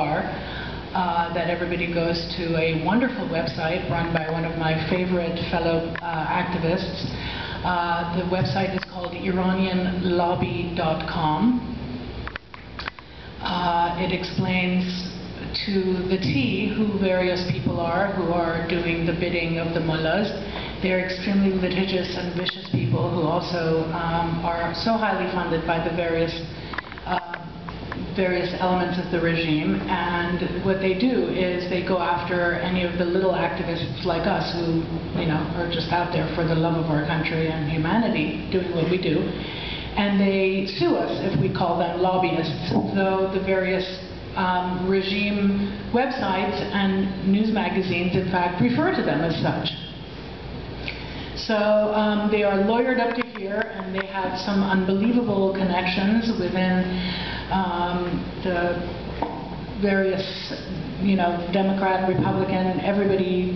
are, that everybody goes to a wonderful website run by one of my favorite fellow activists. The website is called IranianLobby.com. It explains to the T who various people are who are doing the bidding of the mullahs. They're extremely litigious and vicious people who also are so highly funded by the various elements of the regime, and what they do is they go after any of the little activists like us who, are just out there for the love of our country and humanity, doing what we do, and they sue us if we call them lobbyists. So the various regime websites and news magazines, in fact, refer to them as such. So they are lawyered up to here, and they have some unbelievable connections within the various, Democrat, Republican, everybody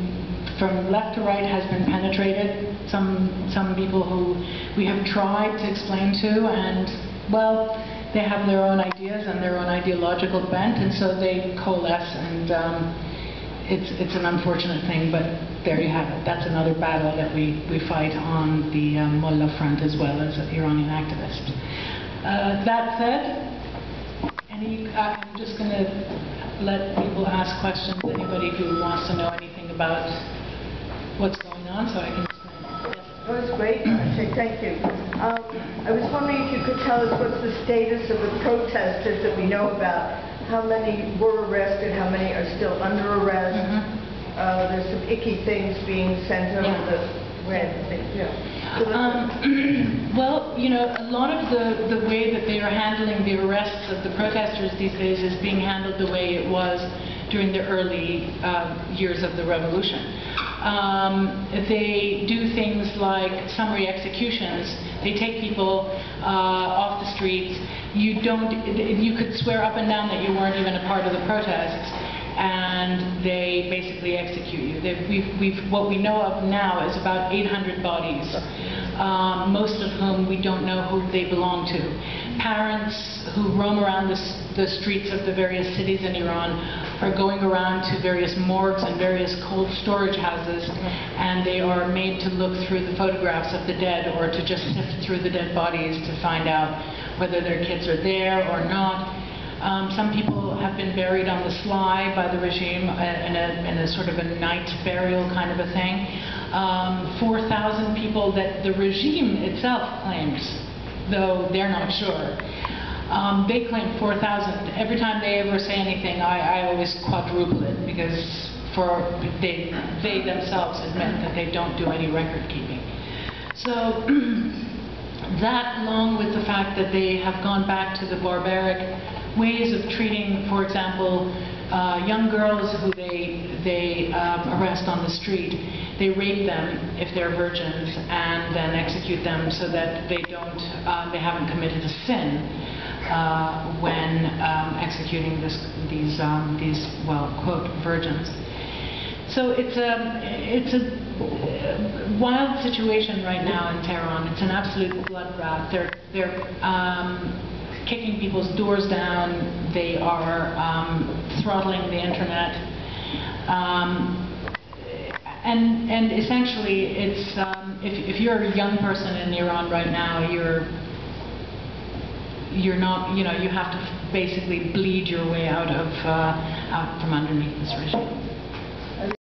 from left to right has been penetrated. Some people who we have tried to explain to, and well, they have their own ideas and their own ideological bent, and so they coalesce, and it's an unfortunate thing, but there you have it. That's another battle that we fight on the mullah front as well as Iranian activists. That said, I'm just going to let people ask questions. Anybody who wants to know anything about what's going on, so I can explain. Yes. That was great, Banafsheh. Thank you. I was wondering if you could tell us what's the status of the protesters that we know about. How many were arrested? How many are still under arrest? There's some icky things being sent over the web. Well, a lot of the way that they are handling the arrests of the protesters these days is being handled the way it was during the early years of the revolution. They do things like summary executions. They take people off the streets. You could swear up and down that you weren't even a part of the protests, and they basically execute you. What we know of now is about 800 bodies, most of whom we don't know who they belong to. Parents who roam around the streets of the various cities in Iran are going around to various morgues and various cold storage houses, and they are made to look through the photographs of the dead, or to just sift through the dead bodies to find out whether their kids are there or not. Some people have been buried on the sly by the regime in a sort of a night burial kind of a thing. 4,000 people that the regime itself claims, though they're not sure. They claim 4,000. Every time they ever say anything, I always quadruple it, because they themselves admit that they don't do any record keeping. So that, along with the fact that they have gone back to the barbaric ways of treating, for example, young girls who they arrest on the street. They rape them if they're virgins and then execute them so that they haven't committed a sin when executing these well, quote, virgins. So it's a wild situation right now in Tehran. It's an absolute bloodbath. They're kicking people's doors down. They are throttling the internet, and essentially, it's if you're a young person in Iran right now, you're not, you have to basically bleed your way out from underneath this regime.